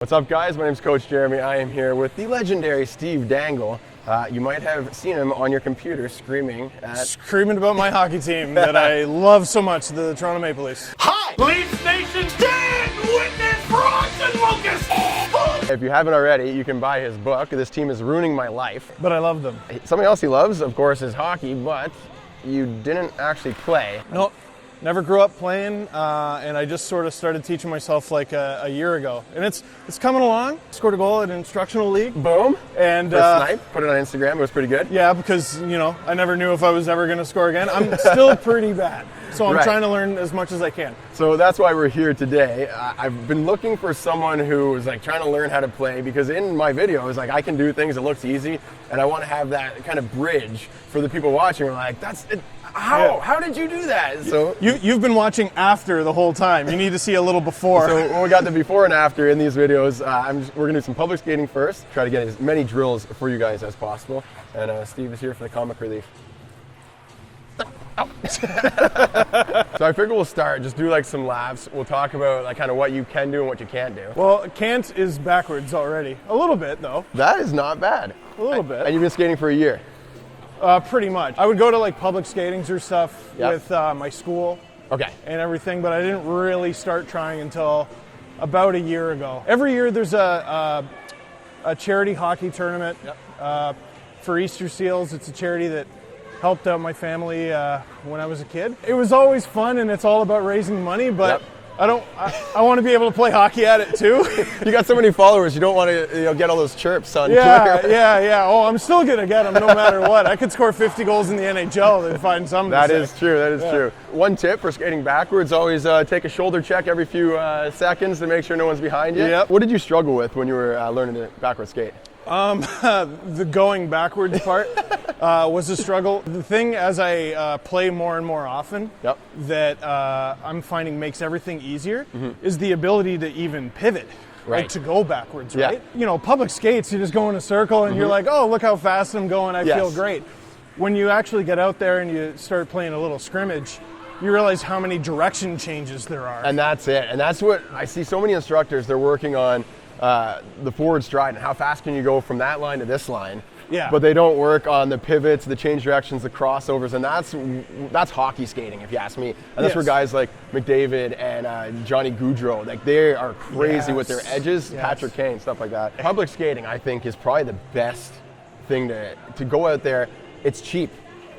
What's up, guys? My name is Coach Jeremy. I am here with the legendary Steve Dangle. You might have seen him on your computer screaming about my hockey team that I love so much, the Toronto Maple Leafs. Hi! Leaf Nation, stand witness frogs and locusts! If you haven't already, you can buy his book. This team is ruining my life. But I love them. Something else he loves, of course, is hockey, but you didn't actually play. No, never grew up playing, and I just sort of started teaching myself like a year ago. And it's coming along. Scored a goal at an instructional league. Boom. And snipe, put it on Instagram. It was pretty good. Yeah, because, I never knew if I was ever going to score again. I'm still pretty bad. So I'm trying to learn as much as I can. So that's why we're here today. I've been looking for someone who is like trying to learn how to play, because in my videos, like, I can do things that looks easy, and I want to have that kind of bridge for the people watching. We're like, that's it. How did you do that? So you've been watching after the whole time. You need to see a little before. So we got the before and after in these videos. We're gonna do some public skating first. Try to get as many drills for you guys as possible. And Steve is here for the comic relief. So I figure we'll start, just do like some laps. We'll talk about like kind of what you can do and what you can't do. Well, can't is backwards already. A little bit though. That is not bad. A little bit. And you've been skating for a year? Pretty much. I would go to like public skatings or stuff with my school. Okay. And everything, but I didn't really start trying until about a year ago. Every year there's a charity hockey tournament for Easter Seals. It's a charity that helped out my family when I was a kid. It was always fun, and it's all about raising money, but I want to be able to play hockey at it too. You got so many followers, you don't want to get all those chirps on Twitter. Yeah. Oh, I'm still going to get them no matter what. I could score 50 goals in the NHL and find some. That is true. One tip for skating backwards, always take a shoulder check every few seconds to make sure no one's behind you. Yep. What did you struggle with when you were learning to backward skate? The going backwards part was a struggle. The thing, as I play more and more often, that I'm finding makes everything easier is the ability to even pivot, like to go backwards, right? Public skates, you just go in a circle and you're like, oh, look how fast I'm going, I feel great. When you actually get out there and you start playing a little scrimmage, you realize how many direction changes there are. And that's it. And that's what I see so many instructors, they're working on the forward stride and how fast can you go from that line to this line. Yeah. But they don't work on the pivots, the change directions, the crossovers, and that's hockey skating, if you ask me. And that's where guys like McDavid and Johnny Gaudreau, like, they are crazy with their edges, Patrick Kane, stuff like that. Public skating, I think, is probably the best thing to go out there. It's cheap.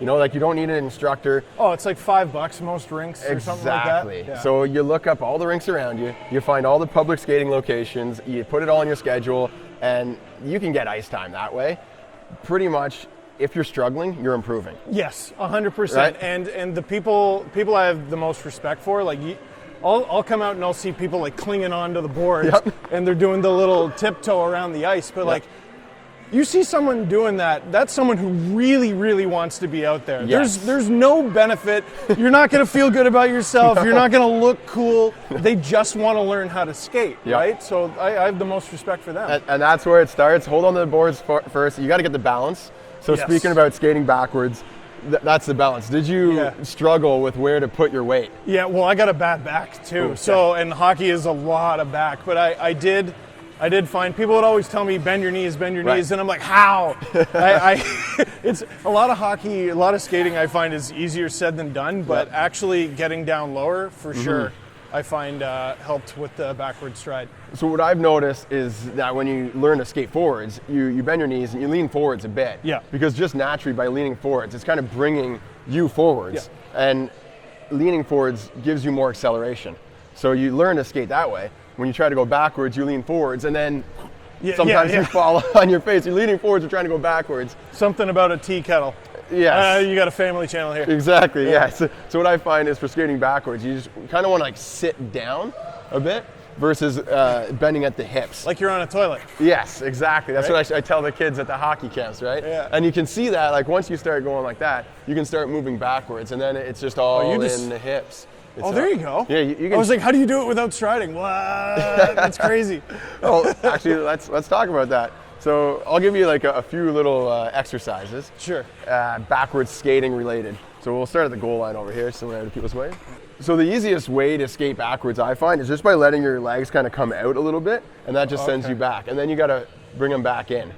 Like, you don't need an instructor. Oh, it's like $5 most rinks or something like that. Exactly. Yeah. So you look up all the rinks around you, you find all the public skating locations, you put it all on your schedule, and you can get ice time that way. Pretty much, if you're struggling, you're improving. Yes, 100%. Right? And the people I have the most respect for, like, I'll come out and I'll see people like clinging onto the boards and they're doing the little tiptoe around the ice, but like, you see someone doing that, that's someone who really, really wants to be out there. Yes. There's no benefit. You're not going to feel good about yourself. You're not going to look cool. They just want to learn how to skate, right? So I have the most respect for them. And that's where it starts. Hold on to the boards first. You got to get the balance. So speaking about skating backwards, that's the balance. Did you struggle with where to put your weight? Yeah, well, I got a bad back too. Okay. So, and hockey is a lot of back, but I did find people would always tell me bend your knees, and I'm like, how? It's a lot of hockey, a lot of skating I find is easier said than done, but actually getting down lower for sure I find helped with the backward stride. So what I've noticed is that when you learn to skate forwards, you bend your knees and you lean forwards a bit. Yeah. Because just naturally by leaning forwards, it's kind of bringing you forwards. Yeah. And leaning forwards gives you more acceleration. So you learn to skate that way. When you try to go backwards, you lean forwards, and then sometimes you fall on your face. You're leaning forwards, you're trying to go backwards. Something about a tea kettle. Yes. You got a family channel here. Exactly, yeah. So what I find is for skating backwards, you just kind of want to like sit down a bit versus bending at the hips. Like you're on a toilet. Yes, exactly. That's what I tell the kids at the hockey camps, right? Yeah. And you can see that, like, once you start going like that, you can start moving backwards, and then it's just all in the hips. There you go. Yeah, you can. I was like, how do you do it without striding? What? That's crazy. Well, actually, let's talk about that. So I'll give you like a few little exercises. Sure. Backwards skating related. So we'll start at the goal line over here, so we're out of people's way. So the easiest way to skate backwards, I find, is just by letting your legs kind of come out a little bit, and that just sends you back. And then you got to bring them back in.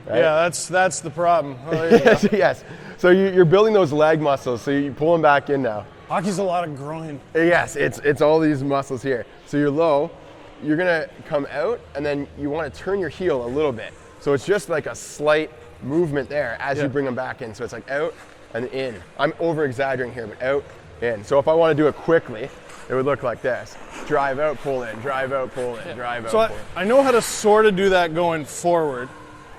Right? Yeah, that's the problem. Oh, there you go. Yes. So you're building those leg muscles, so you pull them back in now. Hockey's a lot of groin. Yes, it's all these muscles here. So you're low, you're gonna come out, and then you want to turn your heel a little bit. So it's just like a slight movement there as you bring them back in. So it's like out and in. I'm over exaggerating here, but out, in. So if I want to do it quickly, it would look like this. Drive out, pull in, drive out, pull in, drive out, so pull in. I know how to sort of do that going forward.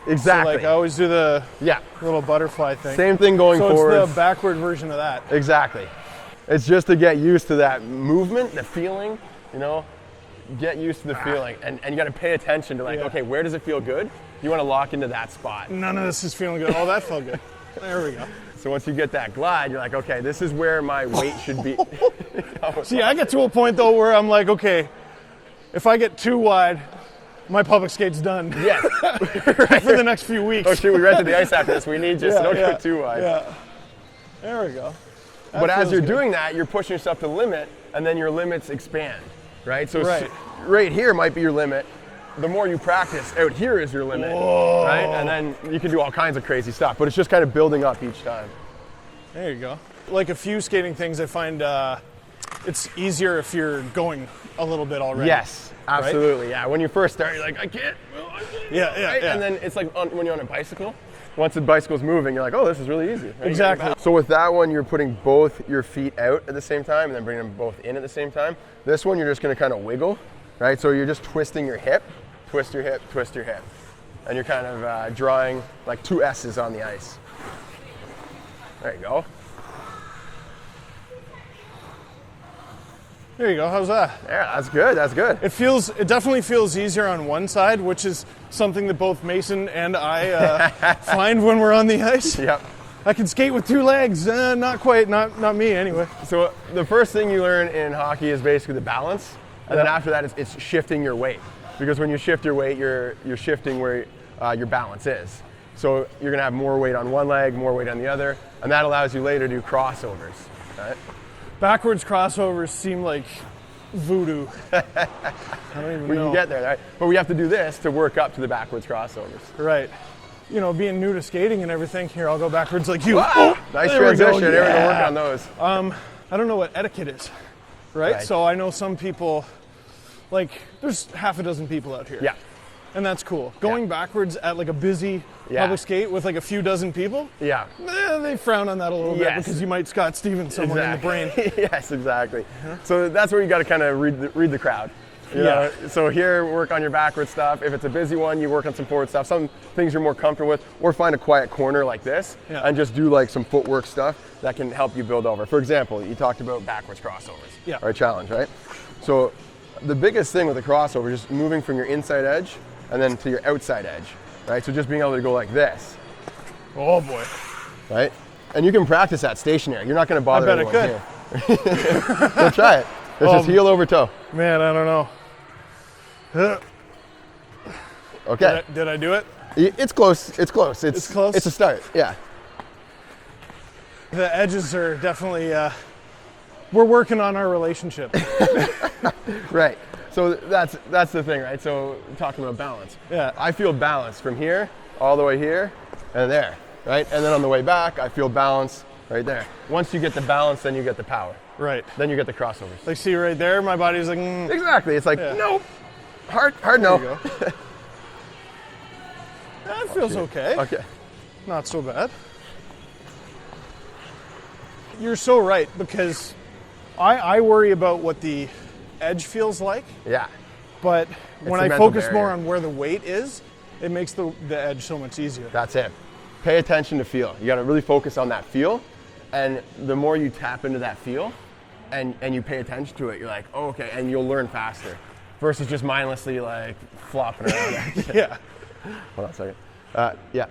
Exactly. So like I always do the Yeah. little butterfly thing. Same thing going forward. So it's the backward version of that. Exactly. It's just to get used to that movement, the feeling, you know, get used to the feeling. And you got to pay attention to like, okay, where does it feel good? You want to lock into that spot. None of this is feeling good. Oh, that felt good. There we go. So once you get that glide, you're like, okay, this is where my weight should be. See, I get to a point though where I'm like, okay, if I get too wide, my public skate's done. Yes. For the next few weeks. Oh shoot, we rented the ice after this. We need you, so don't go too wide. Yeah. There we go. That but as feels you're good. doing that, you're pushing yourself to the limit, and then your limits expand, right? So Right. here might be your limit. The more you practice, out here is your limit, right? And then you can do all kinds of crazy stuff, but it's just kind of building up each time. There you go. Like a few skating things, I find it's easier if you're going a little bit already. Yes, absolutely. Right? Yeah, when you first start, you're like, I can't. Yeah. And then it's like when you're on a bicycle. Once the bicycle's moving, you're like, oh, this is really easy. Right? Exactly. So with that one, you're putting both your feet out at the same time and then bringing them both in at the same time. This one, you're just going to kind of wiggle, right? So you're just twisting your hip, twist your hip, twist your hip. And you're kind of drawing like two S's on the ice. There you go. There you go. How's that? Yeah, that's good. That's good. It definitely feels easier on one side, which is something that both Mason and I find when we're on the ice. Yep. I can skate with two legs. Not quite. Not me anyway. So the first thing you learn in hockey is basically the balance, and then after that it's shifting your weight. Because when you shift your weight, you're shifting where your balance is. So you're gonna have more weight on one leg, more weight on the other, and that allows you later to do crossovers. Right? Backwards crossovers seem like voodoo. I don't even know. We can get there, right? But we have to do this to work up to the backwards crossovers. Right. You know, being new to skating and everything, here, I'll go backwards like you. Wow. Oh, Nice there we go. transition. There we go. Work on those. I don't know what etiquette is, right? So I know some people, like, there's half a dozen people out here. Yeah. And that's cool. Going backwards at like a busy public skate with like a few dozen people, they frown on that a little bit because you might Scott Stevens somewhere in the brain. Yes, exactly. So that's where you got to kind of read the crowd. You know? So here, work on your backward stuff. If it's a busy one, you work on some forward stuff. Some things you're more comfortable with, or find a quiet corner like this and just do like some footwork stuff that can help you build over. For example, you talked about backwards crossovers, or a challenge, right? So the biggest thing with the crossover is just moving from your inside edge and then to your outside edge, right? So just being able to go like this. Oh boy. Right? And you can practice that stationary. You're not going to bother anyone here. Go try it. It's just heel over toe. Man, I don't know. Okay. Did I do it? It's close. It's close. It's close? It's a start. Yeah. The edges are definitely, we're working on our relationship. Right. So that's the thing, right? So talking about balance. Yeah. I feel balance from here all the way here and there, right? And then on the way back, I feel balance right there. Once you get the balance, then you get the power. Right. Then you get the crossovers. Like, see right there, my body's like, Exactly. It's like, nope. Hard no. There you go. That feels okay. Okay. Not so bad. You're so right, because I worry about what the edge feels like. Yeah. But when I mental focus barrier. more on where the weight is, it makes the edge so much easier. That's it. Pay attention to feel. You got to really focus on that feel, and the more you tap into that feel and you pay attention to it, you're like, oh, okay, and you'll learn faster versus just mindlessly like flopping around. Yeah. Hold on a second. Yeah.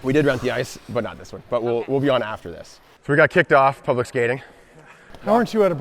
We did rent the ice, but not this one. But we'll be on after this. So we got kicked off public skating. How aren't you out of breath?